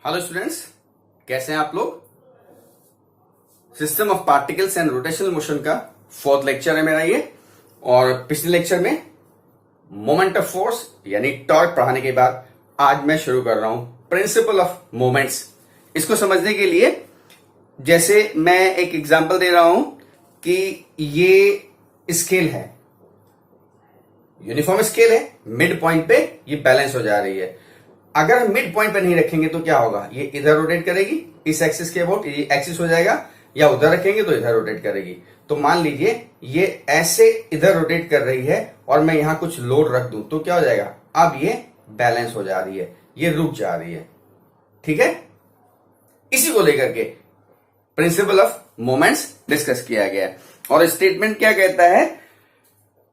Hello students, कैसे हैं आप लोग। System of particles and rotational motion का फोर्थ लेक्चर है मेरा ये। और पिछले लेक्चर में मोमेंट ऑफ फोर्स यानी टॉर्क पढ़ाने के बाद आज मैं शुरू कर रहा हूं प्रिंसिपल ऑफ मोमेंट्स। इसको समझने के लिए जैसे मैं एक एग्जांपल दे रहा हूं कि ये स्केल है, यूनिफॉर्म स्केल है, मिड पॉइंट पे ये बैलेंस हो जा रही है। अगर हम मिड पॉइंट पे नहीं रखेंगे तो क्या होगा, ये इधर रोटेट करेगी, इस एक्सिस के अबाउट ये एक्सिस हो जाएगा, या उधर रखेंगे तो इधर रोटेट करेगी। तो मान लीजिए ये ऐसे इधर रोटेट कर रही है और मैं यहां कुछ लोड रख दूं तो क्या हो जाएगा, अब ये बैलेंस हो जा रही है, ये रुक जा रही है। ठीक है, इसी को लेकर के प्रिंसिपल ऑफ मोमेंट्स डिस्कस किया गया है। और स्टेटमेंट क्या कहता है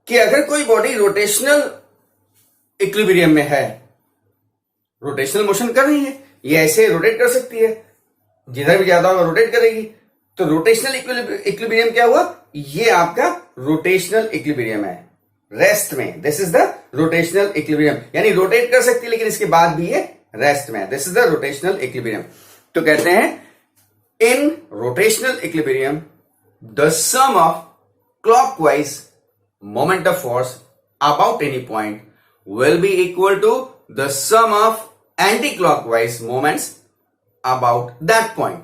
कि अगर कोई बॉडी रोटेशनल इक्विलिब्रियम में है, रोटेशनल मोशन कर रही है, ये ऐसे रोटेट कर सकती है, जिधर भी ज्यादा होगा रोटेट करेगी। तो रोटेशनल इक्विलिब्रियम क्या हुआ, ये आपका रोटेशनल इक्विलिब्रियम है रेस्ट में। This is the rotational equilibrium, यानी रोटेट कर सकती है लेकिन इसके बाद भी ये रेस्ट में है। This is the rotational equilibrium. तो कहते हैं in rotational equilibrium the sum of clockwise moment of force about any point will be equal to the sum of anti-clockwise moments about that point।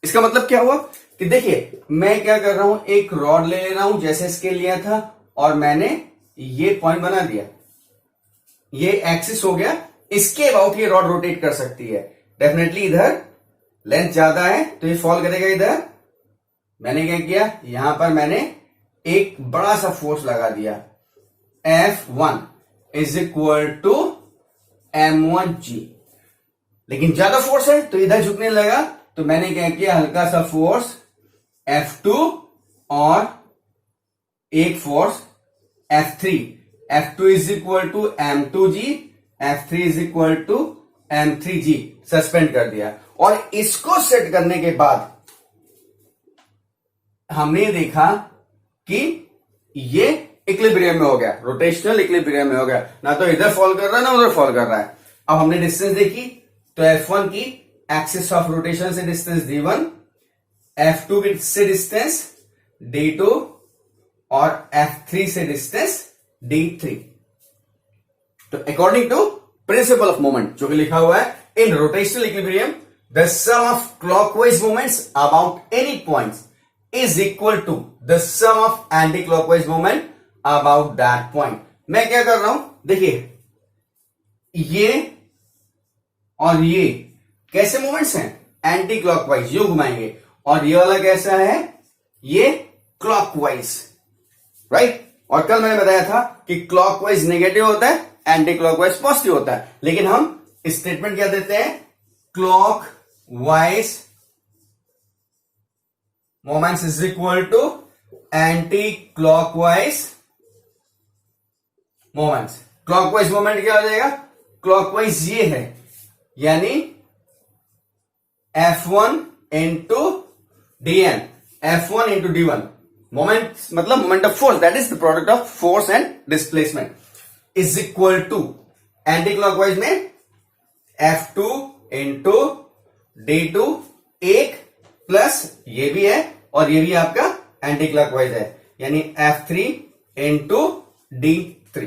इसका मतलब क्या हुआ कि देखिए मैं क्या कर रहा हूं, एक रॉड ले रहा हूं जैसे स्केल लिया था और मैंने ये पॉइंट बना दिया, ये एक्सिस हो गया, इसके अबाउट ये रॉड रोटेट कर सकती है। डेफिनेटली इधर लेंथ ज्यादा है तो ये फॉल करेगा इधर। मैंने क्या किया, यहां पर मैंने एक बड़ा सा फोर्स लगा दिया, F1 is equal to M1G। लेकिन ज्यादा फोर्स है तो इधर झुकने लगा, तो मैंने क्या किया, हल्का सा फोर्स F2 और एक force F3। F2 is equal to M2G, F3 is equal to M3G suspend कर दिया। और इसको सेट करने के बाद हमने देखा कि ये इक्विलिब्रियम में हो गया, रोटेशनल इक्विलिब्रियम में हो गया, ना तो इधर फॉल कर रहा है ना उधर फॉल कर रहा है। अब हमने डिस्टेंस देखी तो F1 की एक्सिस ऑफ रोटेशन से डिस्टेंस D1, F2 से डिस्टेंस D2 और F3 से डिस्टेंस D3। तो according to principle of moment जो कि लिखा हुआ है, in rotational equilibrium the sum of clockwise moments about any points is equal to the sum of anticlockwise moment about that point. मैं क्या कर रहा हूं, देखिए ये और ये कैसे मोमेंट्स हैं, एंटी क्लॉकवाइज, यूं घुमाएंगे, और ये वाला कैसा है, ये क्लॉकवाइज, राइट। और कल मैंने बताया था कि क्लॉकवाइज नेगेटिव होता है, एंटी क्लॉकवाइज पॉजिटिव होता है, लेकिन हम स्टेटमेंट क्या देते हैं, clockwise moments is equal to anti clockwise moments. Clockwise moment क्या हो जाएगा, क्लॉकवाइज ये है, यानी F1 into DN, F1 into D1। Moment मतलब moment of force, that is the product of force and displacement, is equal to anti clockwise में F2 into D2 एक plus ये भी है और ये भी आपका एंटी क्लॉकवाइज है, यानी F3 इंटू D3,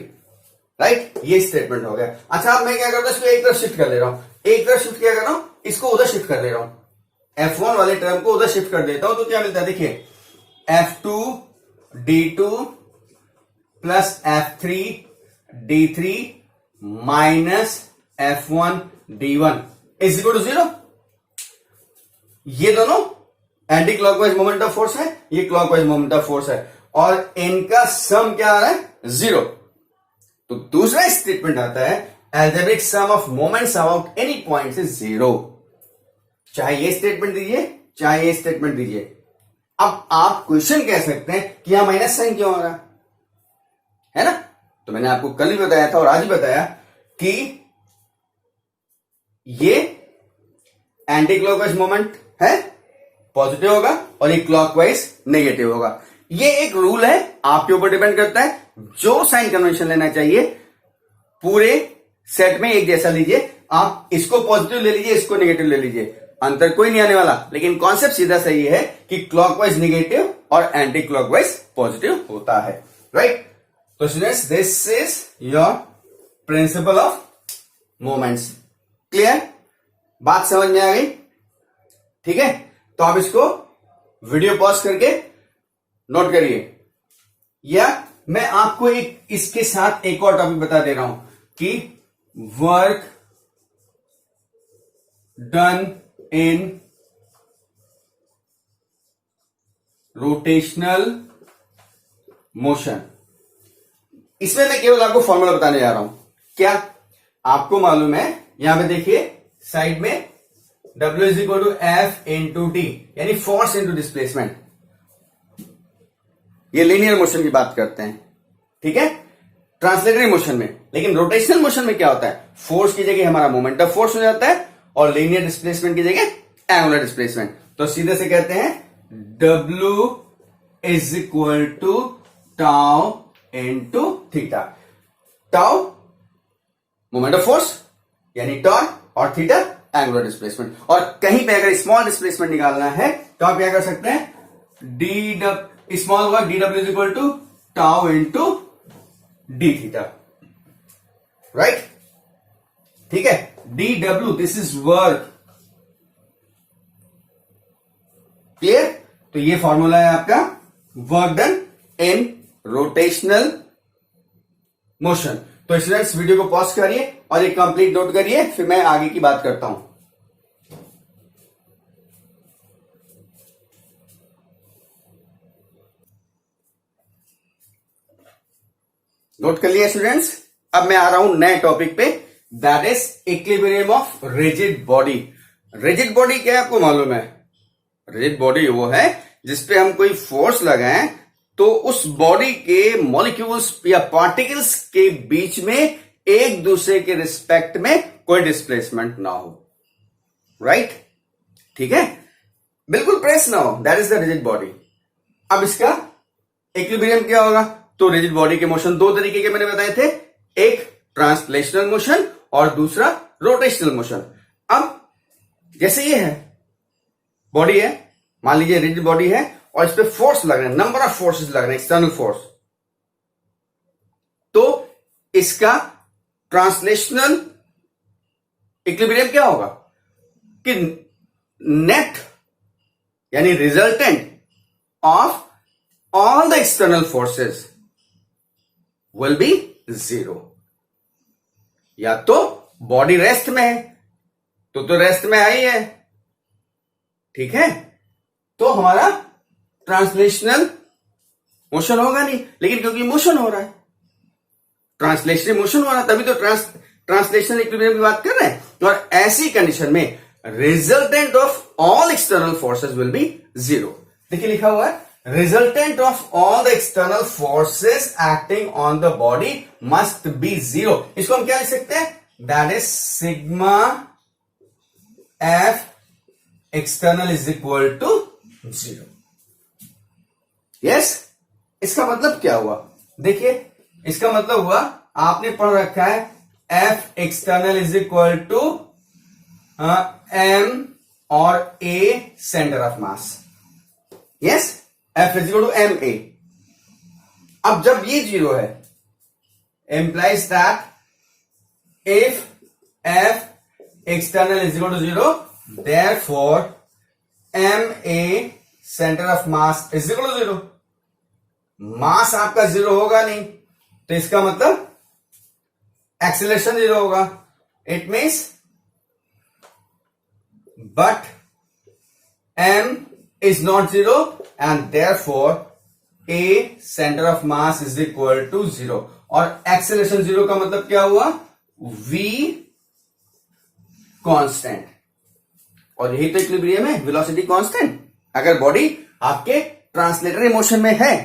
राइट। ये स्टेटमेंट हो गया। अच्छा अब मैं क्या करता हूं, इसको एक तरफ शिफ्ट कर ले रहा हूं, एक तरफ शिफ्ट क्या कर रहा हूं, इसको उधर शिफ्ट कर ले रहा हूं, F1 वाले टर्म को उधर शिफ्ट कर देता हूं, तो क्या मिलता है, देखिए F2 D2 plus F3 D3 minus F1 D1 is equal to 0। ये दोनों anticlockwise moment of force है, ये क्लॉकवाइज मोमेंट ऑफ फोर्स है, और इनका सम क्या आ रहा है, 0। तो दूसरा स्टेटमेंट आता है algebraic sum of moments about any point is 0। चाहे ये स्टेटमेंट दीजिए चाहे ये स्टेटमेंट दीजिए। अब आप क्वेश्चन कह सकते हैं कि यहां माइनस साइन क्यों आ रहा है ना। तो मैंने आपको कल ही बताया था और आज ही बताया कि ये एंटी क्लॉकवाइज मोमेंट है, पॉजिटिव होगा, और ये क्लॉकवाइज नेगेटिव होगा। ये एक रूल है, आपके ऊपर डिपेंड करता है, जो साइन कन्वेंशन लेना चाहिए पूरे सेट में एक जैसा लीजिए, आप इसको पॉजिटिव ले लीजिए, इसको नेगेटिव ले लीजिए, अंतर कोई नहीं आने वाला, लेकिन कॉन्सेप्ट सीधा सही है कि क्लॉकवाइज नेगेटिव और एंटी क्लॉकवाइज पॉजिटिव होता है, राइट। तो students, this is your principle of moments. Clear? बात समझ में आ गई? ठीक है, तो आप इसको वीडियो पॉज करके नोट करिए, या मैं आपको एक इसके साथ एक और टॉपिक बता दे रहा हूं कि work done in rotational motion. इसमें मैं केवल आपको फॉर्मूला बताने जा रहा हूं। क्या आपको मालूम है? यहां पे देखिए साइड में W is equal to F into T, यानी फोर्स इंटू डिस्प्लेसमेंट। ये लीनियर मोशन की बात करते हैं, ठीक है, ट्रांसलेटरी मोशन में। लेकिन रोटेशनल मोशन में क्या होता है? फोर्स की जगह हमारा मोमेंट ऑफ फोर्स हो जाता है और लीनियर डिस्प्लेसमेंट की जगह एंगुलर डिस्प्लेसमेंट। तो सीधे से कहते हैं W is equal to tau into theta. Tau moment of force यानी टॉर्क, और थीटा एंगुलर डिस्प्लेसमेंट। और कहीं पे अगर स्मॉल डिस्प्लेसमेंट निकालना है तो आप क्या कर सकते हैं? Small work d W is equal to tau into d theta, right. ठीक है, d W this is work. Clear? तो ये फॉर्मूला है आपका work done in rotational motion. तो स्टूडेंट्स, वीडियो को पॉज करिए और एक कंप्लीट नोट करिए, फिर मैं आगे की बात करता हूं। नोट कर लिया स्टूडेंट्स? अब मैं आ रहा हूं नए टॉपिक पे, that is equilibrium of rigid body. Rigid body क्या है आपको मालूम है? रिजिड बॉडी वो है जिसपे हम कोई फोर्स लगाएं तो उस बॉडी के मॉलिक्यूल्स या पार्टिकल्स के बीच में एक दूसरे के रिस्पेक्ट में कोई डिस्प्लेसमेंट ना हो, राइट? ठीक है, बिल्कुल प्रेस ना हो, that is the rigid body. अब इसका इक्विलिब्रियम क्या होगा? तो रिजिड बॉडी के मोशन दो तरीके के मैंने बताए थे, एक ट्रांसलेशनल मोशन और दूसरा रोटेशनल मोशन। अब जैसे ये है, बॉडी है, मान लीजिए रिजिड बॉडी है और इस पे फोर्स लग रहे हैं, नंबर ऑफ फोर्सेस लग रहे हैं, एक्सटर्नल फोर्स, तो इसका ट्रांसलेशनल इक्विलिब्रियम क्या होगा कि नेट यानी resultant of all the external forces will be zero. या तो बॉडी रेस्ट में है तो रेस्ट में आई है, ठीक है, तो हमारा ट्रांसलेशनल मोशन होगा नहीं, लेकिन क्योंकि मोशन हो रहा है, ट्रांसलेशनल मोशन हो रहा है, तभी तो ट्रांसलेशनल इक्विलिब्रियम की बात कर रहे हैं। और ऐसी कंडीशन में resultant of all external forces will be zero. देखिए लिखा हुआ है, resultant of all the external forces acting on the body must be zero. इसको हम क्या लिख सकते हैं? That is sigma F external is equal to zero. Yes, इसका मतलब क्या हुआ? देखिए, इसका मतलब हुआ, आपने पढ़ रखा है F external is equal to M और A centre of mass. Yes, F is equal to M A. अब जब ये जीरो है, implies that if F external is equal to zero, therefore M A centre of mass is equal to zero. Mass आपका zero होगा नहीं, तो इसका मतलब एक्सेलरेशन जीरो होगा। It means but m is not zero and therefore a center of mass is equal to zero। और acceleration zero का मतलब क्या हुआ? v constant. और यही तो इक्विलिब्रियम है, वेलोसिटी कांस्टेंट। अगर बॉडी आपके ट्रांसलेटरी मोशन में है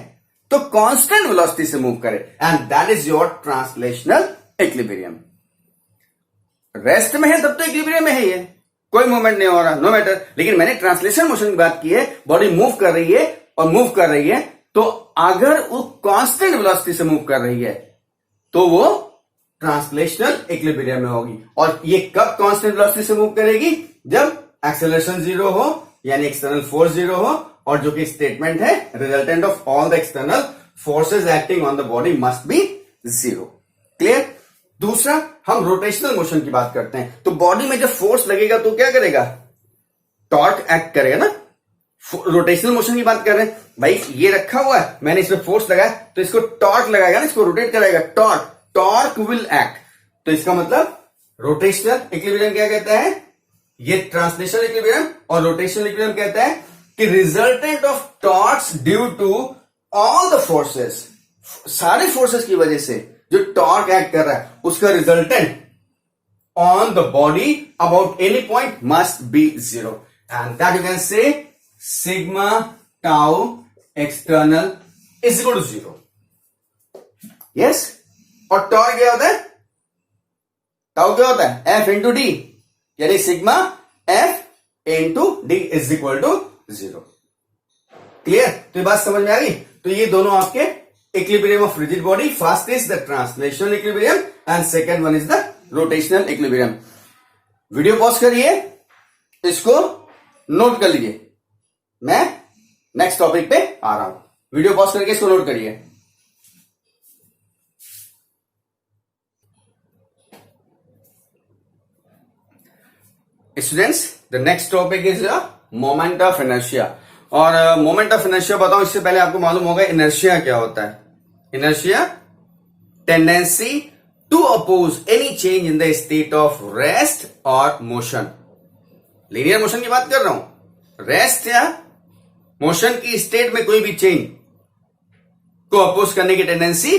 तो कांस्टेंट वेलोसिटी से मूव करे, and that is your translational equilibrium. Rest में है तब तो इक्विलिब्रियम में है, ये कोई मूवमेंट नहीं हो रहा, नो मैटर। लेकिन मैंने ट्रांसलेशन मोशन की बात की है, बॉडी मूव कर रही है और मूव कर रही है, तो अगर वो कांस्टेंट वेलोसिटी से मूव कर रही है तो वो ट्रांसलेशनल इक्विलिब्रियम में होगी। और ये कब कांस्टेंट वेलोसिटी से मूव करेगी? जब एक्सेलरेशन जीरो हो, यानी एक्सटर्नल फोर्स जीरो हो, और जो कि स्टेटमेंट है resultant of all the external forces acting on the body must be zero. Clear? दूसरा, हम रोटेशनल मोशन की बात करते हैं। तो बॉडी में जब फोर्स लगेगा तो क्या करेगा? टॉर्क एक्ट करेगा ना। रोटेशनल मोशन की बात कर रहे हैं भाई, ये रखा हुआ है, मैंने इसमें फोर्स लगाया तो इसको टॉर्क लगाएगा ना, इसको रोटेट कराएगा, टॉर्क विल एक्ट। तो इसका मतलब रोटेशनल इक्विलिब्रियम क्या कहता है? ये ट्रांसलेशनल इक्विलिब्रियम और रोटेशनल इक्विलिब्रियम कहता है कि resultant of torques due to all the forces, सारे फोर्सेस की वजह से जो टॉर्क एक्ट कर रहा है उसका resultant on the body about any point must be zero, and that you can say sigma tau external is equal to zero. Yes, और टॉर्क क्या होता है? टाउ क्या होता है? एफ इंटू डी, यानी sigma F into d is equal to zero. Clear? तो ये बात समझ में आ गई? तो ये दोनों आपके equilibrium of rigid body, first is the translational equilibrium and second one is the rotational equilibrium. Video pause करिए, इसको नोट कर लीजिए, मैं नेक्स्ट टॉपिक पे आ रहा हूं। वीडियो पॉज करके इसको नोट करिए। Students, the next topic is moment of inertia. और मोमेंट ऑफ इनर्शिया बताऊं इससे पहले आपको मालूम होगा इनर्शिया क्या होता है। Inertia, tendency to oppose any change in the state of rest और मोशन। लीनियर मोशन की बात कर रहा हूं। रेस्ट या मोशन की स्टेट में कोई भी चेंज को अपोज करने की टेंडेंसी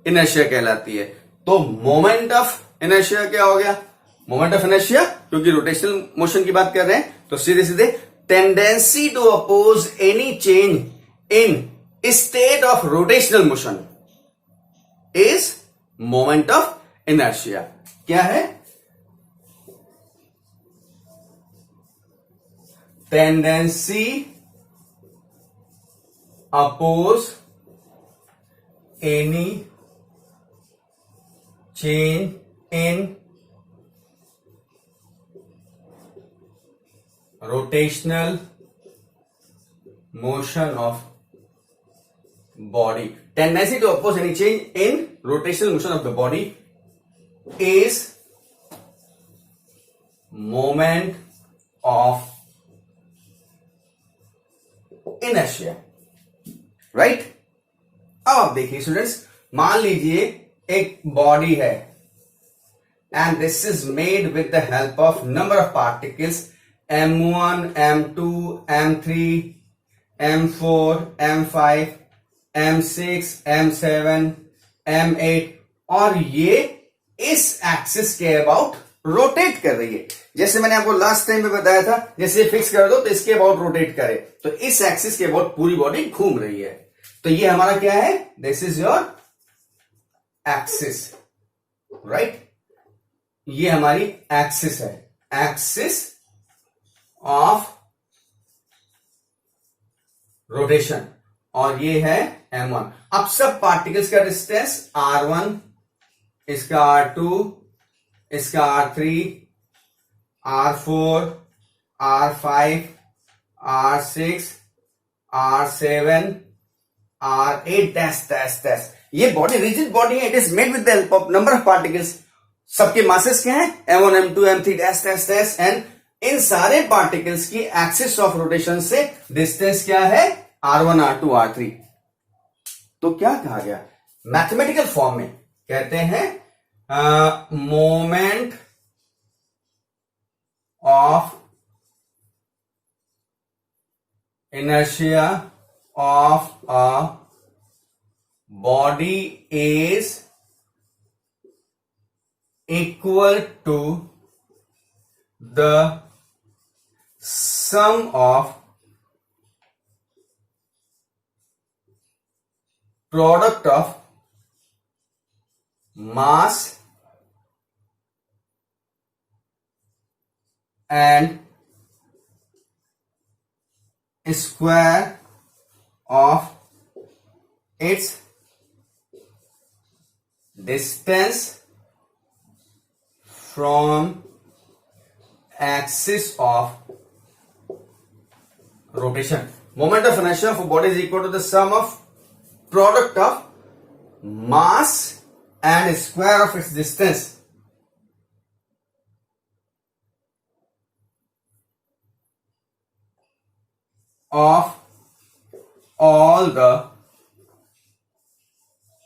इनर्शिया कहलाती है। तो मोमेंट ऑफ इनर्शिया क्या हो गया? मोमेंट ऑफ इनर्शिया, क्योंकि रोटेशनल मोशन की बात कर रहे हैं तो सीधे सीधे tendency to oppose any change in state of rotational motion is moment of inertia. क्या है? Tendency oppose any change in rotational motion of body. Tendency to oppose any change in rotational motion of the body is moment of inertia. Right? अब आप देखिए students, मान लीजिए एक body है and this is made with the help of number of particles M1, M2, M3, M4, M5, M6, M7, M8, और ये इस एक्सिस के अबाउट रोटेट कर रही है। जैसे मैंने आपको लास्ट टाइम में बताया था, जैसे फिक्स कर दो तो इसके अबाउट रोटेट करे, तो इस एक्सिस के अबाउट पूरी बॉडी घूम रही है। तो ये हमारा क्या है? This is your axis, right? ये हमारी एक्सिस है, एक्सिस ऑफ रोटेशन, और ये है M1। अब सब पार्टिकल्स का डिस्टेंस R1, इसका R2, इसका R3, R4, R5, R6, R7, R8 dash dash dash. ये बॉडी रिजिड बॉडी है, it is made with the help of number of particles. सबके मासेस क्या है? M1, M2, M3 dash dash dash, and in सारे particles की axis of rotation से distance क्या है? R1, R2, R3। तो क्या कहा गया? मैथमेटिकल फॉर्म में कहते हैं moment of inertia of a body is equal to the sum of product of mass and square of its distance from axis of rotation. Moment of inertia of a body is equal to the sum of product of mass and square of its distance of all the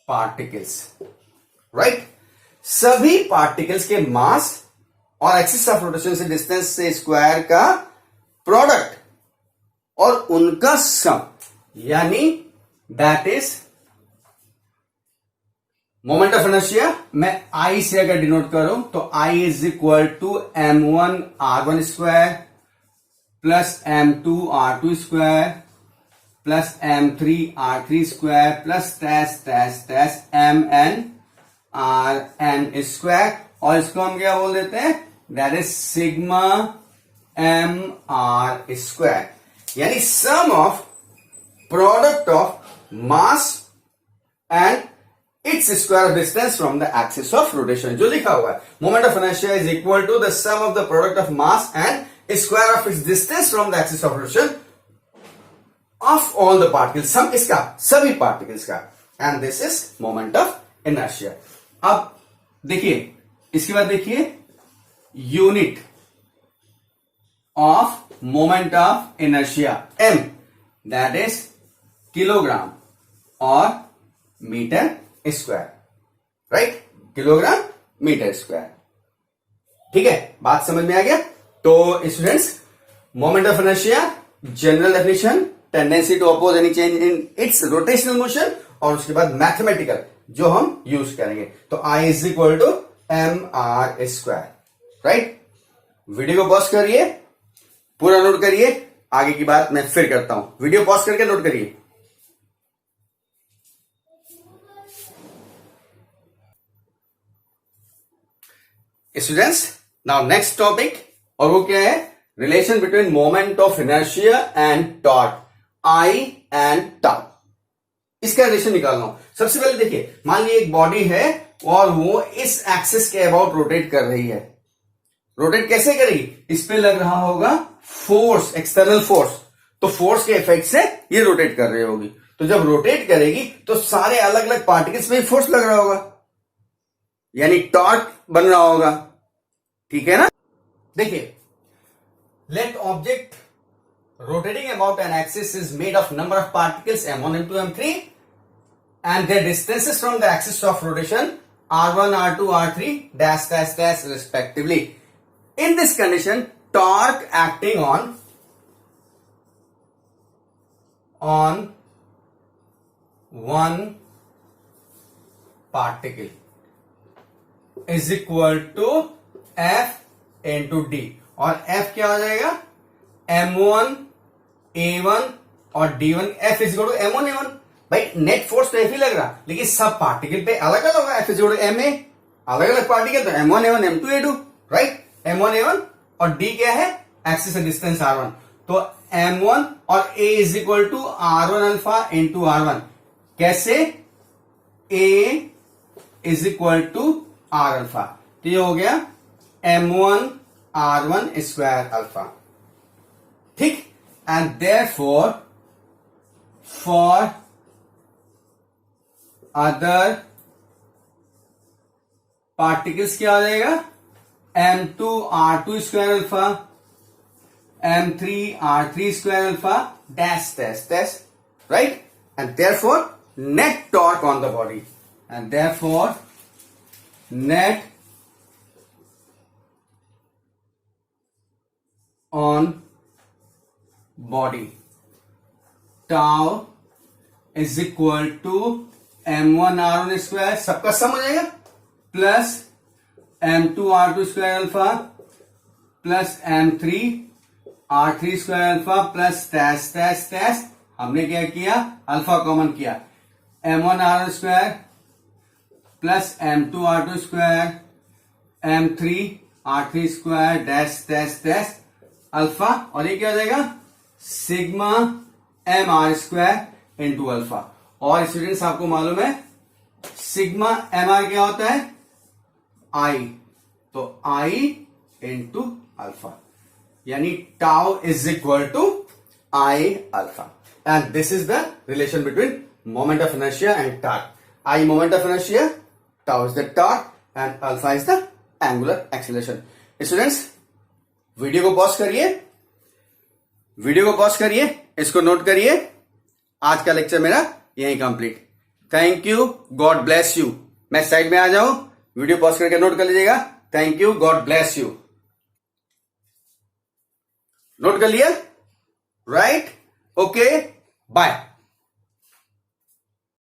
particles. Right? सभी particles के mass और axis of rotation से distance से square का product और उनका sum, यानी that is moment of inertia. मैं आई से अगर डिनोट करूं तो I is equal to m1r1 square plus m2r2 square plus m3r3 square plus dash dash dash mn rn square, और इसको हम क्या बोल देते हैं, that is sigma m r square, यानी sum of product of mass and its square distance from the axis of rotation. जो लिखा हुआ है moment of inertia is equal to the sum of the product of mass and square of its distance from the axis of rotation of all the particles. Sum इसका सभी particles का, and this is moment of inertia. अब देखिए, इसके बाद देखिए unit of moment of inertia m, that is kilogram और metre square. Right? Kilogram metre square. ठीक है, बात समझ में आ गया. तो students, moment of inertia general definition, tendency to oppose any change in its rotational motion, और उसके बाद मैथमेटिकल जो हम यूज करेंगे. तो I is equal to M R square. Right? Video को पॉज करिए, पूरा नोट करिए, आगे की बात मैं फिर करता हूं. वीडियो पॉज करके नोट करिए. स्टूडेंट्स, नाउ नेक्स्ट टॉपिक, और वो क्या है, relation between moment of inertia and torque, I and tau. इसका रिलेशन निकालना हो. सबसे पहले देखिए, मान लीजिए एक बॉडी है और वो इस एक्सिस के अबाउट रोटेट कर रही है. रोटेट कैसे करेगी? इस पे लग रहा होगा फोर्स, एक्सटर्नल फोर्स. तो फोर्स के इफेक्ट से ये रोटेट कर रही होगी. तो जब रोटेट करेगी तो सारे अलग अलग पार्टिकल्स में फोर्स लग रहा होगा, यानी टॉर्क बन रहा होगा. ठीक है ना? देखिए, let object rotating about an axis is made of number of particles m1, m2, m3 and their distances from the axis of rotation r1, r2, r3 dash dash dash respectively. In this condition, torque acting on one particle is equal to F into D. और F क्या हो जाएगा? M1 A1 और D1. F is equal to M1 A1. भाई net force तो F ही लग रहा, लेकिन सब पार्टिकल पे अलग अलग होगा. F is equal to MA, अलग अलग पार्टिकल तो M1 A1 M2 A2. Right? M1 A1 और D क्या है? एक्सिस से डिस्टेंस R1. तो M1 और A is equal to R1 alpha into R1. कैसे? A is equal to R alpha. तो ये हो गया M1 R1 स्क्वायर अल्फा. ठीक? And therefore for other particles क्या हो जाएगा? M2 R2 square alpha, M3 R3 square alpha, dash dash dash. Right? And therefore net torque on the body, and therefore net on body tau is equal to m1 r1 square, सबका sum हो जाएगा, plus m2 r2 square alpha plus m3 r3 square alpha plus dash dash dash. हमने क्या किया? Alpha common किया. m1 r1 square plus m2 r2 square m3 r3 square dash dash dash alpha, और ये क्या हो जाएगा? Sigma M R square into alpha. और स्टूडेंट्स, आपको मालूम है सिग्मा एम आर क्या होता है? आई. तो आई इंटू अल्फा, यानी tau is equal to I alpha, and this is the relation between moment of inertia and torque. I moment of inertia, tau is the torque and alpha is the angular acceleration. Students, video को pause करिए, video को pause करिए, इसको note करिए. आज का lecture मेरा यहीं complete. Thank you, God bless you. मैं साइड में आ जाऊं, वीडियो पॉज करके नोट कर लीजिएगा. Thank you, God bless you. Note कर लिया? राइट? Okay, bye.